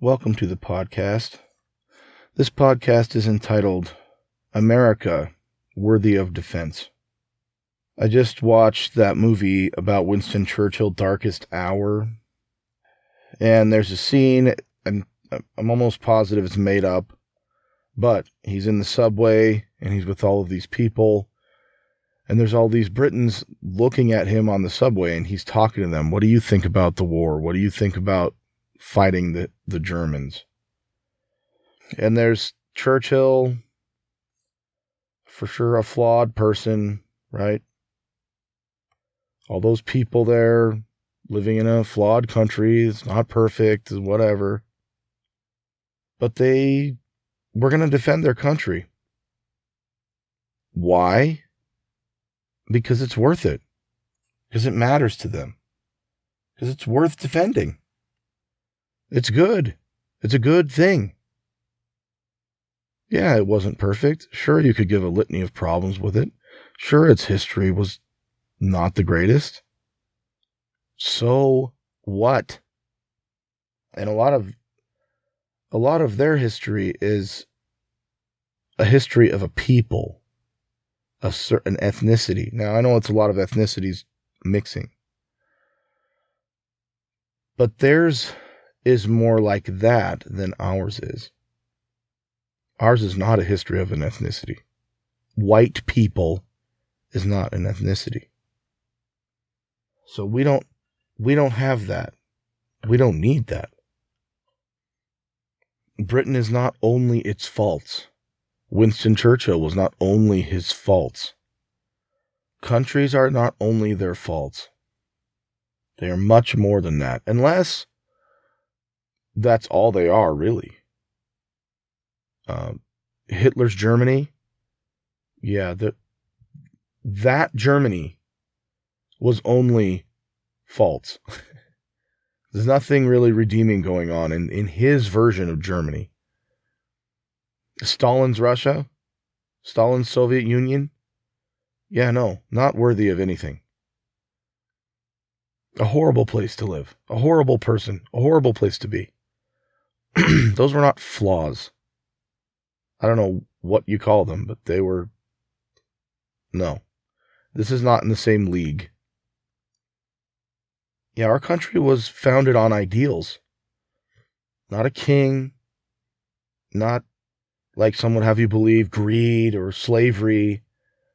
Welcome to the podcast. This podcast is entitled America, Worthy of Defense. I just watched that movie about Winston Churchill, Darkest Hour, and there's a scene, and I'm almost positive it's made up, but he's in the subway, and he's with all of these people, and there's all these Britons looking at him on the subway, and he's talking to them. What do you think about the war? What do you think about fighting the Germans? And there's Churchill, for sure a flawed person, right? All those people there living in a flawed country. It's not perfect, whatever. But they were going to defend their country. Why? Because it's worth it. Because it matters to them. Because it's worth defending. It's good. It's a good thing. Yeah, it wasn't perfect. Sure, you could give a litany of problems with it. Sure, its history was not the greatest. So what? And a lot of their history is a history of a people, a certain ethnicity. Now, I know it's a lot of ethnicities mixing, but theirs is more like that than ours is. Ours is not a history of an ethnicity. White people is not an ethnicity. So we don't have that. We don't need that. Britain is not only its faults. Winston Churchill was not only his faults. Countries are not only their faults. They are much more than that. Unless that's all they are, really. Hitler's Germany, yeah, that Germany was only faults. There's nothing really redeeming going on in his version of Germany. Stalin's Russia, Stalin's Soviet Union, yeah, no, not worthy of anything. A horrible place to live, a horrible person, a horrible place to be. Those were not flaws. I don't know what you call them, but they were... No. This is not in the same league. Yeah, our country was founded on ideals. Not a king. Not, like some would have you believe, greed or slavery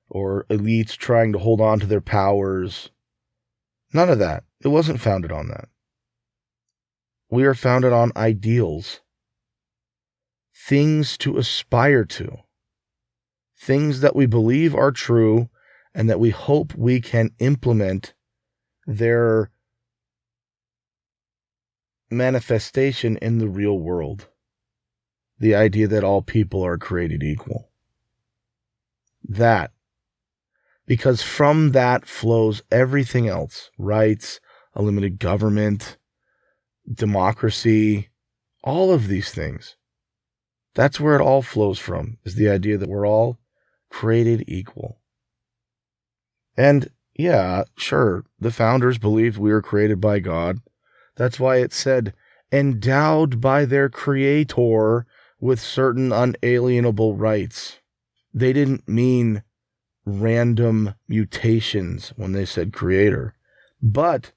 or elites trying to hold on to their powers. None of that. It wasn't founded on that. We are founded on ideals. Things to aspire to. Things that we believe are true and that we hope we can implement their manifestation in the real world. The idea that all people are created equal. That. Because from that flows everything else. Rights, a limited government, democracy, all of these things. That's where it all flows from, is the idea that we're all created equal. And yeah, sure, the founders believed we were created by God. That's why it said, endowed by their creator with certain unalienable rights. They didn't mean random mutations when they said creator. But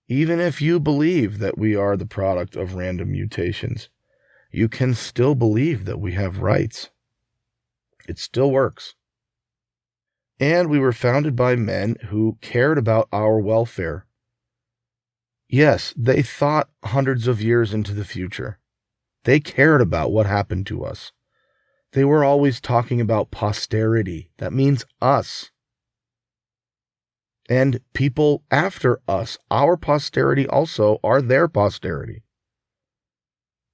even if you believe that we are the product of random mutations, you can still believe that we have rights. It still works. And we were founded by men who cared about our welfare. Yes, they thought hundreds of years into the future. They cared about what happened to us. They were always talking about posterity. That means us. And people after us, our posterity also, are their posterity.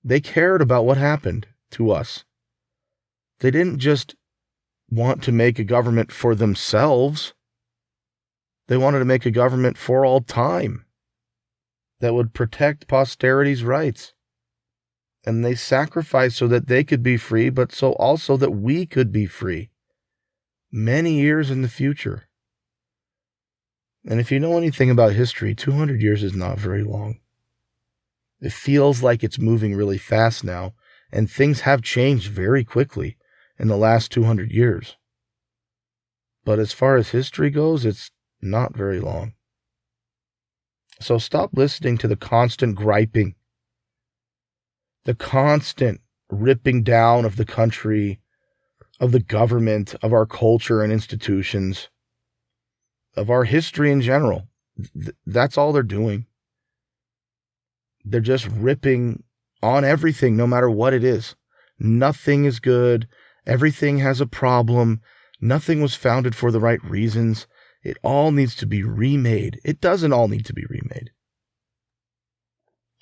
They cared about what happened to us. They didn't just want to make a government for themselves. They wanted to make a government for all time that would protect posterity's rights. And they sacrificed so that they could be free, but so also that we could be free. Many years in the future. And if you know anything about history, 200 years is not very long. It feels like it's moving really fast now, and things have changed very quickly in the last 200 years. But as far as history goes, it's not very long. So stop listening to the constant griping, the constant ripping down of the country, of the government, of our culture and institutions, of our history in general. That's all they're doing. They're just ripping on everything, no matter what it is. Nothing is good. Everything has a problem. Nothing was founded for the right reasons. It all needs to be remade. It doesn't all need to be remade.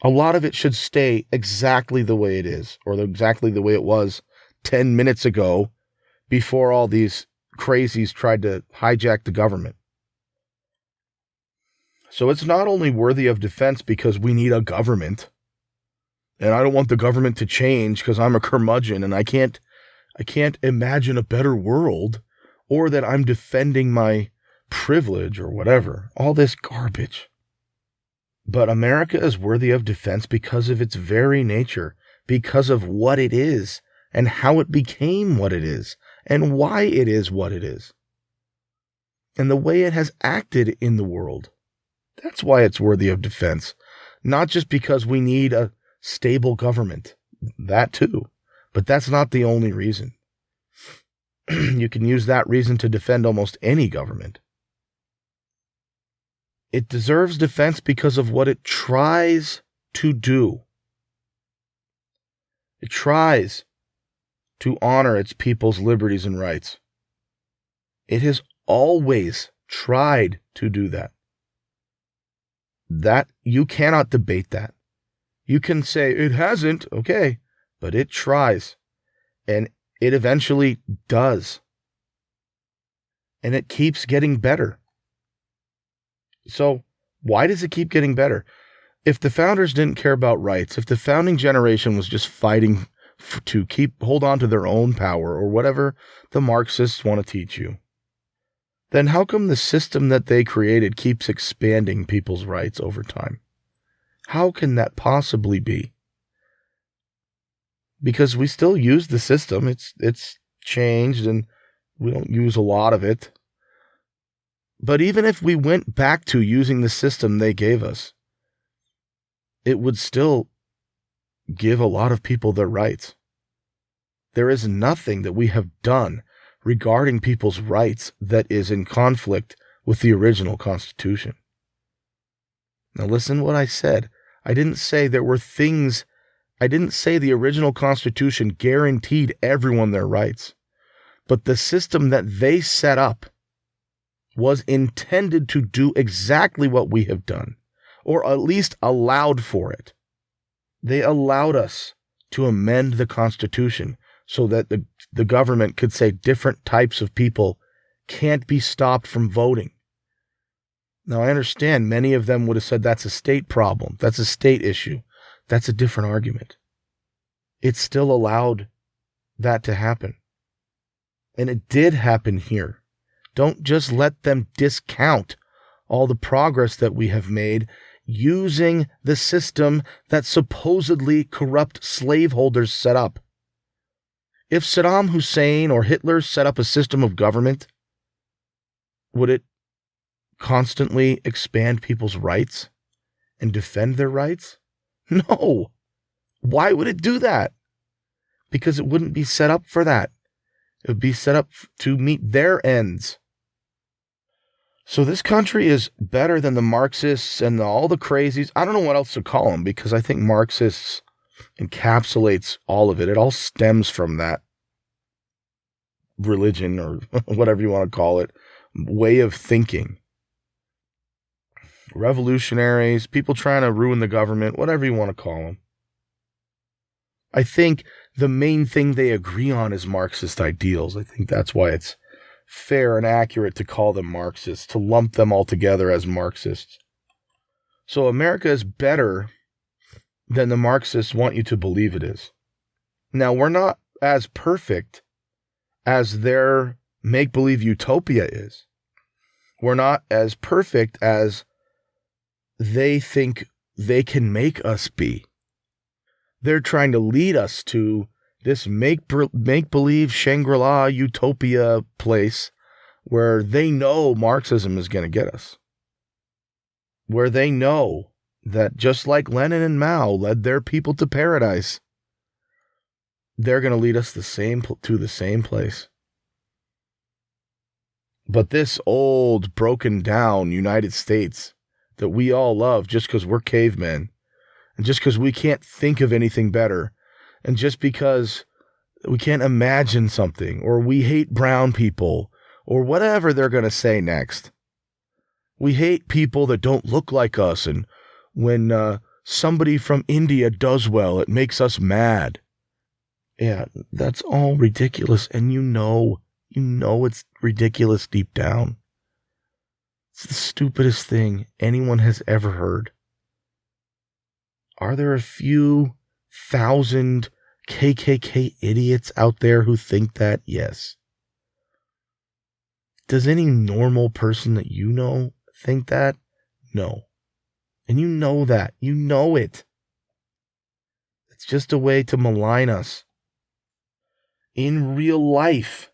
A lot of it should stay exactly the way it is, or exactly the way it was 10 minutes ago, before all these crazies tried to hijack the government. So it's not only worthy of defense because we need a government, and I don't want the government to change because I'm a curmudgeon and I can't imagine a better world, or that I'm defending my privilege or whatever. All this garbage. But America is worthy of defense because of its very nature, because of what it is and how it became what it is and why it is what it is, and the way it has acted in the world. That's why it's worthy of defense, not just because we need a stable government. That too, but that's not the only reason. You can use that reason to defend almost any government. It deserves defense because of what it tries to do. It tries to honor its people's liberties and rights. It has always tried to do that. That you cannot debate that. You can say it hasn't, okay, but it tries, and it eventually does. And it keeps getting better. So why does it keep getting better? If the founders didn't care about rights, if the founding generation was just fighting to hold on to their own power, or whatever the Marxists want to teach you, then how come the system that they created keeps expanding people's rights over time? How can that possibly be? Because we still use the system. It's changed and we don't use a lot of it. But even if we went back to using the system they gave us, it would still give a lot of people their rights. There is nothing that we have done regarding people's rights that is in conflict with the original Constitution. Now listen to what I said. I didn't say the original Constitution guaranteed everyone their rights, but the system that they set up was intended to do exactly what we have done, or at least allowed for it. They allowed us to amend the Constitution so that the government could say different types of people can't be stopped from voting. Now, I understand many of them would have said that's a state problem, that's a state issue. That's a different argument. It still allowed that to happen. And it did happen here. Don't just let them discount all the progress that we have made using the system that supposedly corrupt slaveholders set up. If Saddam Hussein or Hitler set up a system of government, would it constantly expand people's rights and defend their rights? No. Why would it do that? Because it wouldn't be set up for that. It would be set up to meet their ends. So this country is better than the Marxists and all the crazies. I don't know what else to call them, because I think Marxists encapsulates all of it. It all stems from that religion, or whatever you want to call it, way of thinking. Revolutionaries, people trying to ruin the government, whatever you want to call them. I think the main thing they agree on is Marxist ideals. I think that's why it's fair and accurate to call them Marxists, to lump them all together as Marxists. So America is better than the Marxists want you to believe it is. Now, we're not as perfect as their make-believe utopia is. We're not as perfect as they think they can make us be. They're trying to lead us to this make-believe Shangri-La utopia place where they know Marxism is going to get us. Where they know that just like Lenin and Mao led their people to paradise, they're going to lead us to the same place. But this old, broken down United States that we all love just because we're cavemen, and just because we can't think of anything better, and just because we can't imagine something, or we hate brown people, or whatever they're going to say next. We hate people that don't look like us, and when somebody from India does well, it makes us mad. Yeah, that's all ridiculous, and you know it's ridiculous deep down. It's the stupidest thing anyone has ever heard. Are there a few thousand KKK idiots out there who think that? Yes. Does any normal person that you know think that? No. And you know that. You know it. It's just a way to malign us. In real life.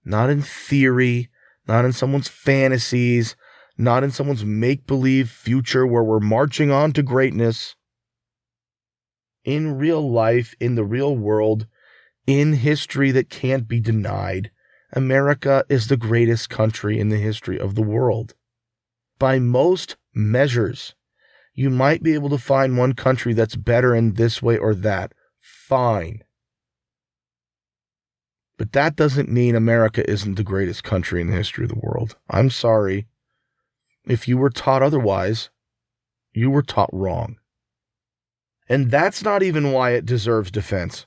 Not in theory. Not in someone's fantasies. Not in someone's make-believe future where we're marching on to greatness. In real life, in the real world, in history that can't be denied, America is the greatest country in the history of the world. By most measures, you might be able to find one country that's better in this way or that. Fine. But that doesn't mean America isn't the greatest country in the history of the world. I'm sorry. If you were taught otherwise, you were taught wrong. And that's not even why it deserves defense.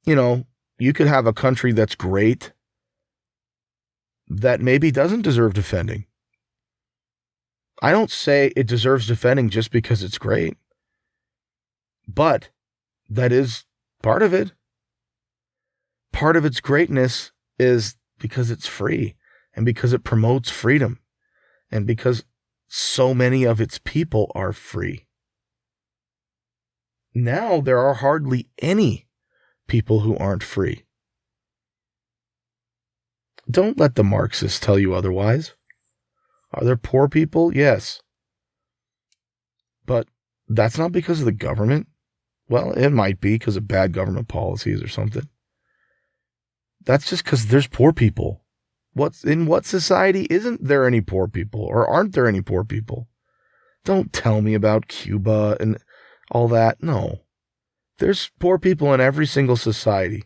You know, you could have a country that's great that maybe doesn't deserve defending. I don't say it deserves defending just because it's great. But that is part of it. Part of its greatness is because it's free and because it promotes freedom and because so many of its people are free. Now there are hardly any people who aren't free. Don't let the Marxists tell you otherwise. Are there poor people? Yes. But that's not because of the government. Well, it might be because of bad government policies or something. That's just because there's poor people. In what society isn't there any poor people, or aren't there any poor people? Don't tell me about Cuba and all that. No. There's poor people in every single society,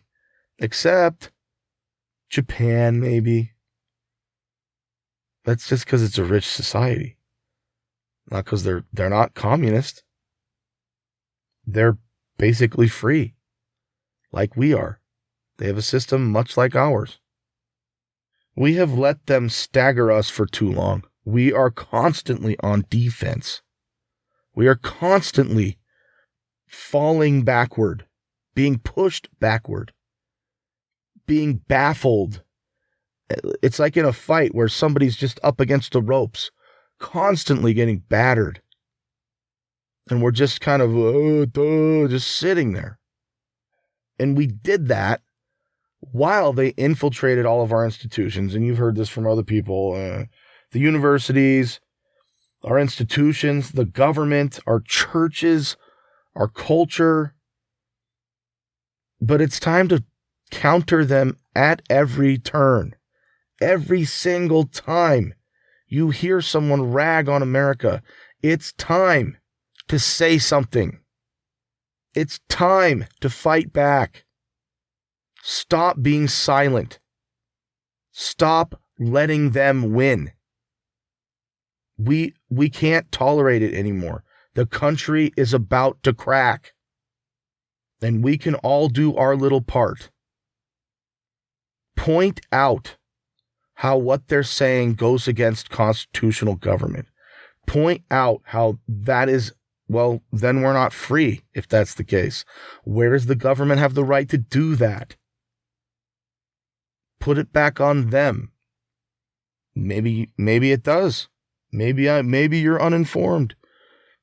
except Japan, maybe. That's just because it's a rich society. Not because they're not communist. They're basically free, like we are. They have a system much like ours. We have let them stagger us for too long. We are constantly on defense. We are constantly falling backward, being pushed backward, being baffled. It's like in a fight where somebody's just up against the ropes, constantly getting battered. And we're just kind of just sitting there. And we did that while they infiltrated all of our institutions. And you've heard this from other people. The universities, our institutions, the government, our churches, our culture. But it's time to counter them at every turn. Every single time you hear someone rag on America, it's time to say something. It's time to fight back. Stop being silent. Stop letting them win. We can't tolerate it anymore. The country is about to crack. And we can all do our little part. Point out how what they're saying goes against constitutional government. Point out how that is, well, then we're not free if that's the case. Where does the government have the right to do that? Put it back on them. Maybe it does. Maybe you're uninformed.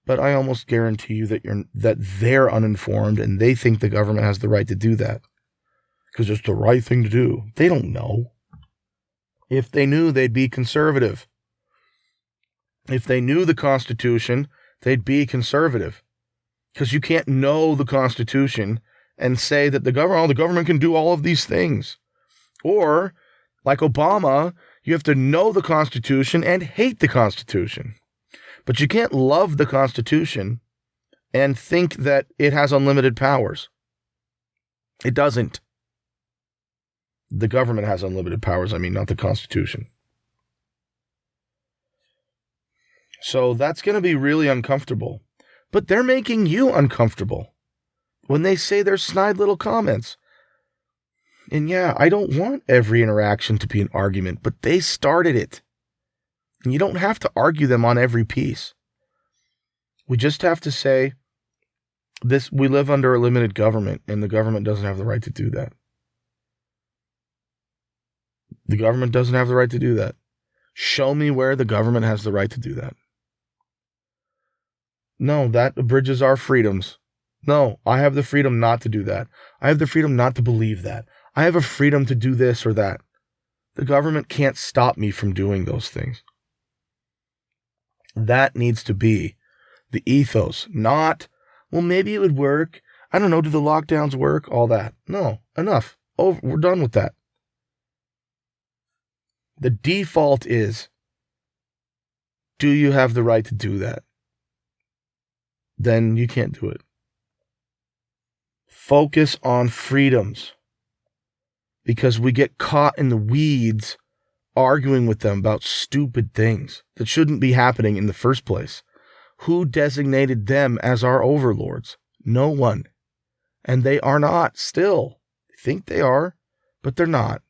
But I almost guarantee you that they're uninformed and they think the government has the right to do that because it's the right thing to do. They don't know. If they knew, they'd be conservative. If they knew the Constitution, they'd be conservative. Because you can't know the Constitution and say that the government can do all of these things. Or, like Obama, you have to know the Constitution and hate the Constitution. But you can't love the Constitution and think that it has unlimited powers. It doesn't. The government has unlimited powers, not the Constitution. So that's going to be really uncomfortable. But they're making you uncomfortable when they say their snide little comments. And yeah, I don't want every interaction to be an argument, but they started it. And you don't have to argue them on every piece. We just have to say, we live under a limited government, and the government doesn't have the right to do that. The government doesn't have the right to do that. Show me where the government has the right to do that. No, that abridges our freedoms. No, I have the freedom not to do that. I have the freedom not to believe that. I have a freedom to do this or that. The government can't stop me from doing those things. That needs to be the ethos, not, well, maybe it would work. I don't know, do the lockdowns work? All that. No, enough. We're done with that. The default is, do you have the right to do that? Then you can't do it. Focus on freedoms. Because we get caught in the weeds arguing with them about stupid things that shouldn't be happening in the first place. Who designated them as our overlords? No one. And they are not still. They think they are, but they're not.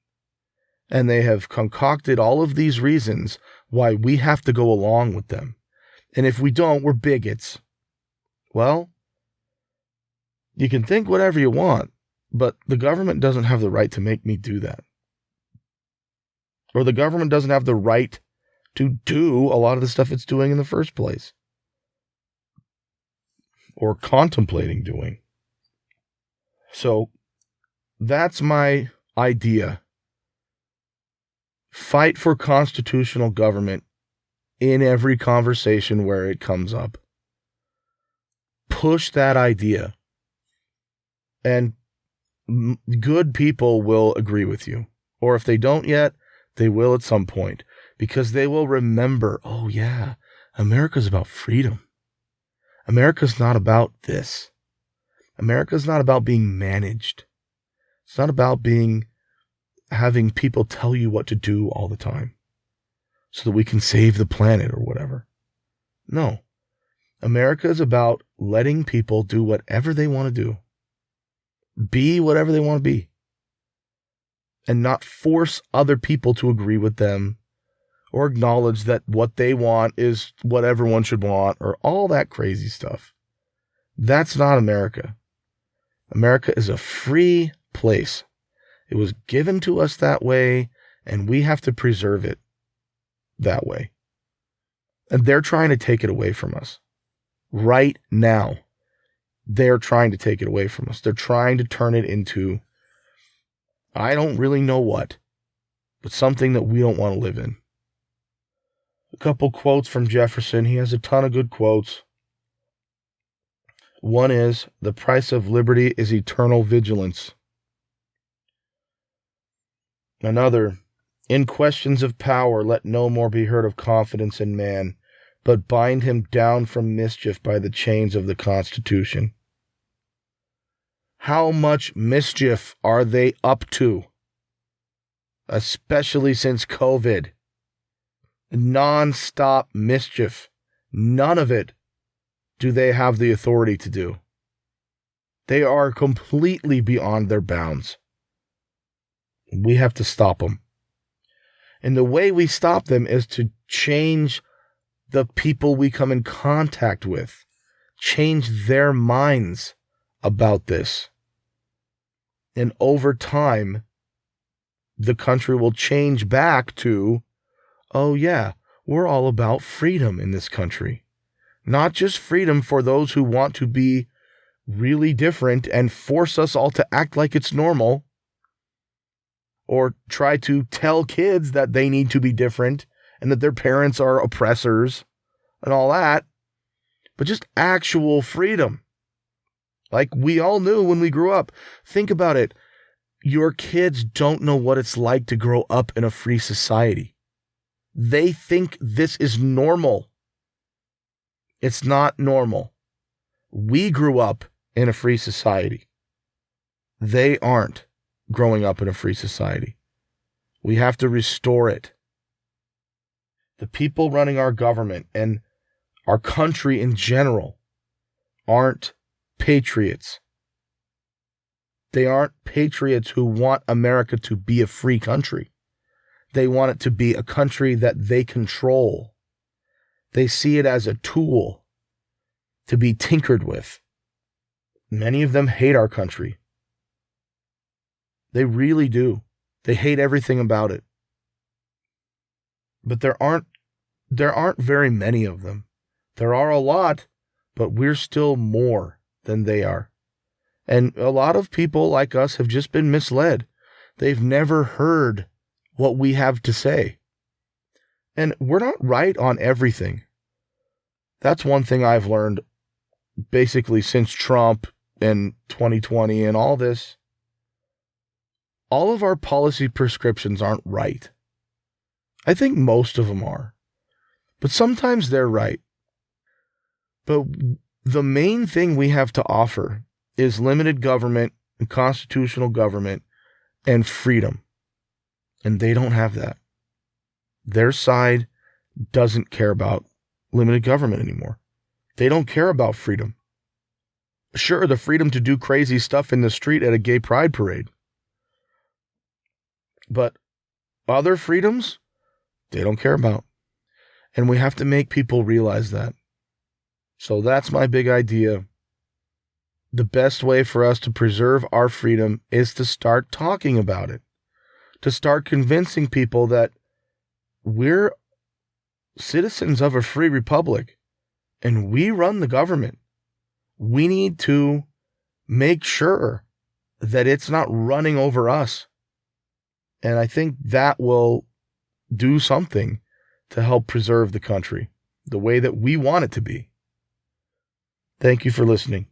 And they have concocted all of these reasons why we have to go along with them. And if we don't, we're bigots. Well, you can think whatever you want, but the government doesn't have the right to make me do that. Or the government doesn't have the right to do a lot of the stuff it's doing in the first place. Or contemplating doing. So, that's my idea. Fight for constitutional government in every conversation where it comes up. Push that idea. And good people will agree with you. Or if they don't yet, they will at some point. Because they will remember, oh yeah, America's about freedom. America's not about this. America's not about being managed. It's not about having people tell you what to do all the time so that we can save the planet or whatever. No. America is about letting people do whatever they want to do. Be whatever they want to be. And not force other people to agree with them or acknowledge that what they want is what everyone should want or all that crazy stuff. That's not America. America is a free place. It was given to us that way, and we have to preserve it that way. And they're trying to take it away from us. Right now, they're trying to take it away from us. They're trying to turn it into, I don't really know what, but something that we don't want to live in. A couple quotes from Jefferson. He has a ton of good quotes. One is, the price of liberty is eternal vigilance. Another, in questions of power, let no more be heard of confidence in man, but bind him down from mischief by the chains of the Constitution. How much mischief are they up to? Especially since COVID. Non-stop mischief. None of it do they have the authority to do. They are completely beyond their bounds. We have to stop them. And the way we stop them is to change the people we come in contact with. Change their minds about this. And over time, the country will change back to, oh yeah, we're all about freedom in this country. not just freedom for those who want to be really different and force us all to act like it's normal, or try to tell kids that they need to be different and that their parents are oppressors and all that, but just actual freedom. Like we all knew when we grew up. Think about it. Your kids don't know what it's like to grow up in a free society. They think this is normal. It's not normal. We grew up in a free society. They aren't growing up in a free society. We have to restore it. The people running our government and our country in general aren't patriots. They aren't patriots who want America to be a free country. They want it to be a country that they control. They see it as a tool to be tinkered with. Many of them hate our country. They really do. They hate everything about it. But there aren't very many of them. There are a lot, but we're still more than they are. And a lot of people like us have just been misled. They've never heard what we have to say. And we're not right on everything. That's one thing I've learned basically since Trump and 2020 and all this. All of our policy prescriptions aren't right. I think most of them are. But sometimes they're right. But the main thing we have to offer is limited government and constitutional government and freedom. And they don't have that. Their side doesn't care about limited government anymore. They don't care about freedom. Sure, the freedom to do crazy stuff in the street at a gay pride parade. But other freedoms, they don't care about. And we have to make people realize that. So that's my big idea. The best way for us to preserve our freedom is to start talking about it. To start convincing people that we're citizens of a free republic and we run the government. We need to make sure that it's not running over us. And I think that will do something to help preserve the country the way that we want it to be. Thank you for listening.